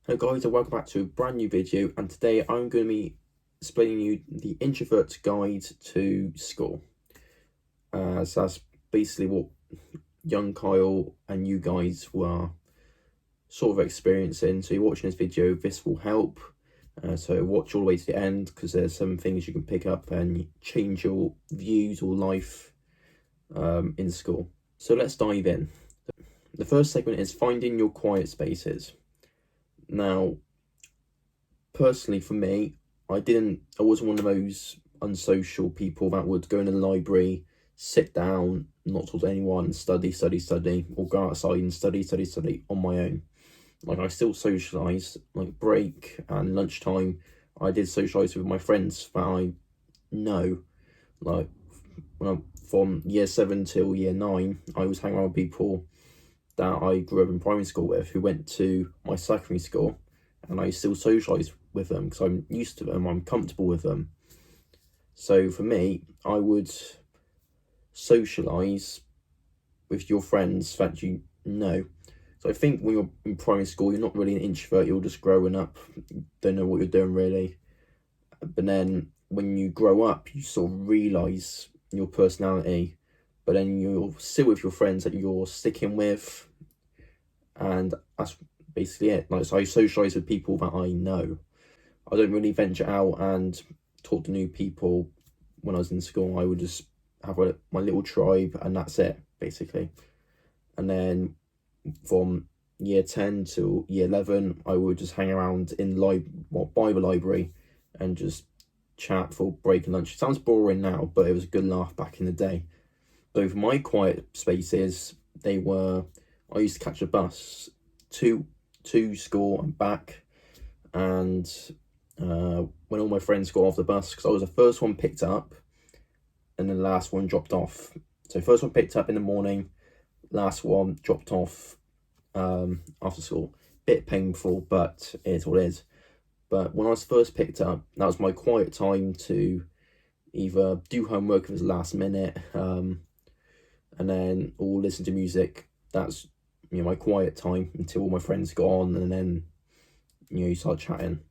Hello guys, and welcome back to a brand new video, and today I'm going to be explaining you the Introvert's Guide to School. So that's basically what young Kyle and you guys were sort of experiencing. So you're watching this video, this will help. So watch all the way to the end, because there's some things you can pick up and change your views or life in school. So let's dive in. The first segment is finding your quiet spaces. Now, personally for me, I wasn't one of those unsocial people that would go in the library, sit down, not talk to anyone, study, or go outside and study on my own. Like, I still socialise, like break and lunchtime, I did socialise with my friends that I know. Like, from year 7 till year 9, I was hanging around with people that I grew up in primary school with, who went to my secondary school, and I still socialise with them because I'm used to them, I'm comfortable with them. So for me, I would socialise with your friends that you know. So I think when you're in primary school, you're not really an introvert, you're just growing up, don't know what you're doing really. But then when you grow up, you sort of realise your personality, but then you're still with your friends that you're sticking with, and that's basically it. Like, so I socialise with people that I know. I don't really venture out and talk to new people. When I was in school, I would just have my little tribe, and that's it, basically. And then from year 10 to year 11, I would just hang around in Bible library and just chat for break and lunch. It sounds boring now, but it was a good laugh back in the day. So for my quiet spaces, I used to catch a bus to school and back, and when all my friends got off the bus, because I was the first one picked up and then the last one dropped off. So first one picked up in the morning, last one dropped off after school. Bit painful, but it is what it is. But when I was first picked up, that was my quiet time to either do homework if it was last minute, and then or listen to music. That's my quiet time until all my friends got on, and then you start chatting.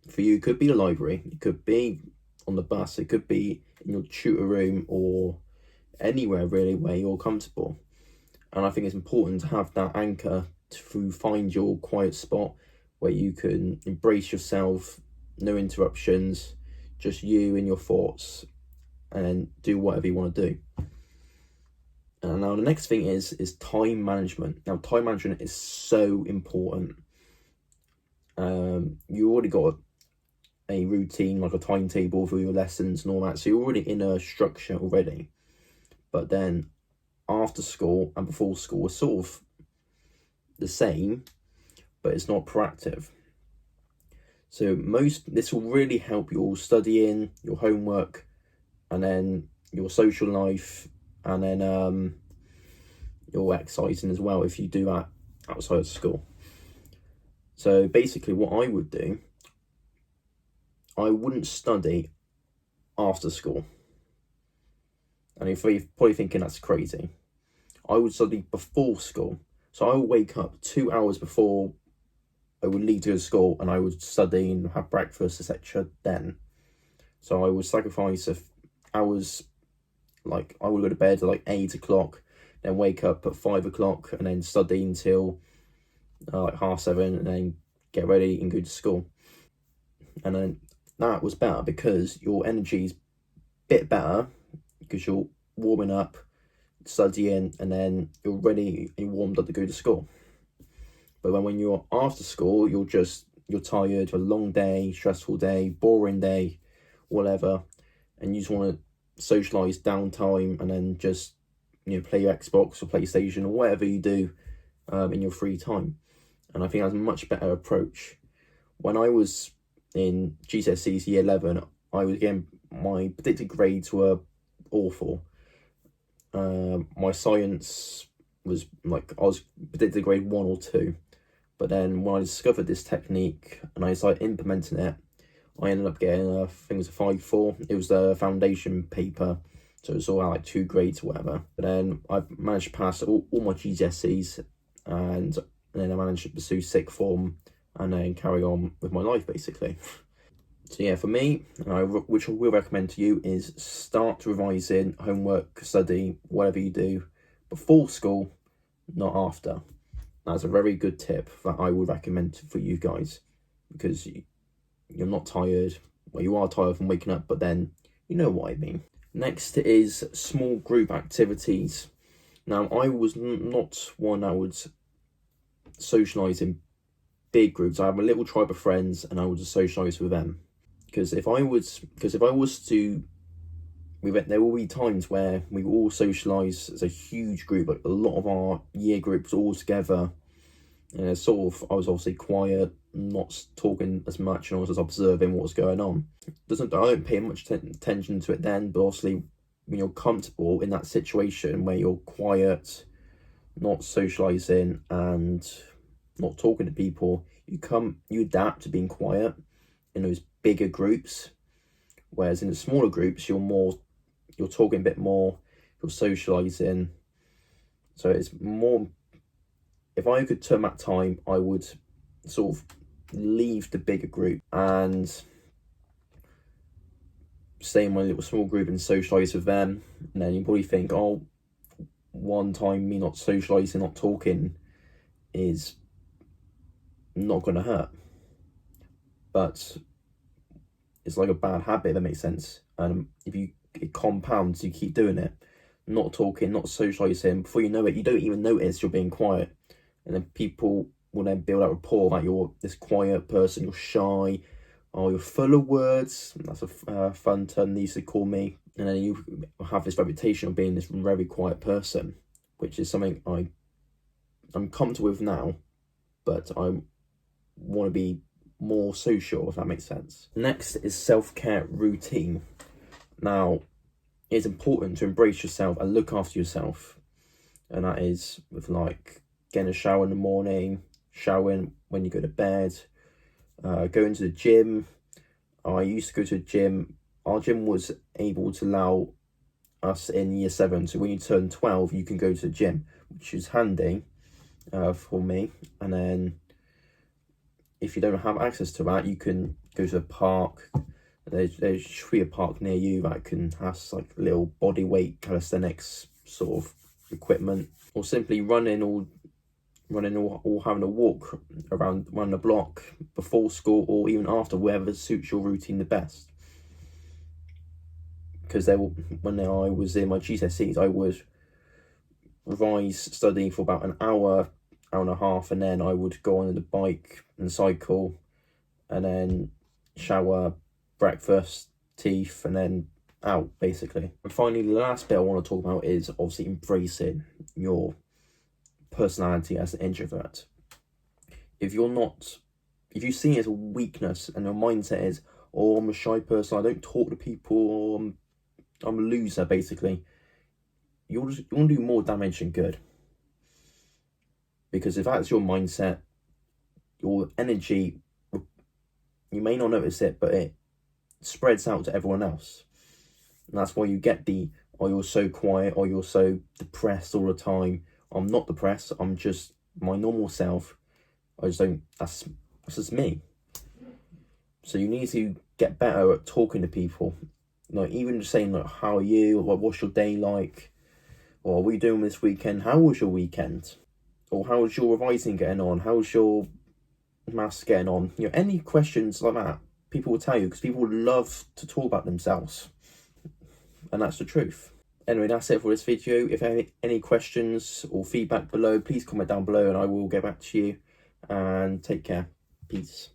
For you, it could be the library, it could be on the bus, it could be in your tutor room, or anywhere really where you're comfortable. And I think it's important to have that anchor to find your quiet spot where you can embrace yourself, no interruptions, just you and your thoughts, and do whatever you want to do. And now the next thing is time management. Now, time management is so important. You already got a routine, like a timetable for your lessons and all that, so you're already in a structure already. But then after school and before school are sort of the same, but it's not proactive. So this will really help your studying, your homework, and then your social life, and then your exercising as well if you do that outside of school. So basically what I would do, I wouldn't study after school. And if you're probably thinking that's crazy, I would study before school. So I would wake up 2 hours before I would leave to go to school, and I would study and have breakfast, etc. then. So I would sacrifice hours. Like, I would go to bed at like 8 o'clock, then wake up at 5 o'clock, and then study until like 7:30, and then get ready and go to school. And then that was better because your energy's a bit better, because you're warming up, studying, and then you're ready and warmed up to go to school. But when you're after school, you're tired, a long day, stressful day, boring day, whatever, and you just want to socialise downtime, and then just play your Xbox or PlayStation or whatever you do in your free time. And I think that's a much better approach. When I was in GCSEs year 11, my predicted grades were awful. My science was like, I was predicted grade 1 or 2. But then when I discovered this technique and I started implementing it, I ended up getting, I think it was a 5-4. It was the foundation paper, so it's all like 2 grades or whatever. But then I managed to pass all my GCSEs, and then I managed to pursue sixth form and then carry on with my life basically. So yeah, for me, which I will recommend to you, is start revising homework, study, whatever you do before school, not after. That's a very good tip that I would recommend for you guys, because you're not tired. Well, you are tired from waking up, but then you know what I mean. Next is small group activities. Now, I was not one that would socialise in big groups. I have a little tribe of friends, and I would just socialise with them. Because if I was to, there will be times where we all socialise as a huge group, like a lot of our year groups all together. And I was obviously quiet, not talking as much, and I was just observing what was going on. I don't pay much attention to it then, but obviously when you're comfortable in that situation where you're quiet, not socialising and not talking to people, you adapt to being quiet in those bigger groups. Whereas in the smaller groups, you're talking a bit more, you're socialising. So it's more, if I could turn back time, I would sort of leave the bigger group and stay in my little small group and socialise with them. And then you probably think, oh, one time me not socialising, not talking is not going to hurt. But it's like a bad habit, if that makes sense. And if it compounds, you keep doing it, not talking, not socialising, before you know it, you don't even notice you're being quiet. And then people will then build that rapport that you're this quiet person, you're shy, or you're full of words. That's a fun term they used to call me. And then you have this reputation of being this very quiet person, which is something I'm comfortable with now, but I want to be more social, if that makes sense. Next is self-care routine. Now, it's important to embrace yourself and look after yourself. And that is with like getting a shower in the morning, showering when you go to bed, going to the gym. I used to go to the gym. Our gym was able to allow us in year 7. So when you turn 12, you can go to the gym, which is handy for me. And then if you don't have access to that, you can go to a park. There should be a park near you that has like little body weight calisthenics sort of equipment, or simply running or having a walk around the block before school or even after, wherever suits your routine the best. Because when I was in my GCSEs, I would revise, study for about an hour and a half, and then I would go on the bike and cycle, and then shower, breakfast, teeth, and then out basically. And finally, the last bit I want to talk about is obviously embracing your personality as an introvert. If you see it as a weakness and your mindset is, oh, I'm a shy person, I don't talk to people, or I'm a loser basically, you'll do more damage than good. Because if that's your mindset, your energy, you may not notice it, but it spreads out to everyone else. And that's why you get oh, you're so quiet, or you're so depressed all the time. I'm not depressed, I'm just my normal self. That's just me. So you need to get better at talking to people. Like even just saying like, how are you? Or what's your day like? Or what are you doing this weekend? How was your weekend? Or how's your revising getting on? How's your maths getting on? Any questions like that, people will tell you, because people love to talk about themselves. And that's the truth. Anyway, that's it for this video. If any questions or feedback below, please comment down below and I will get back to you. And take care. Peace.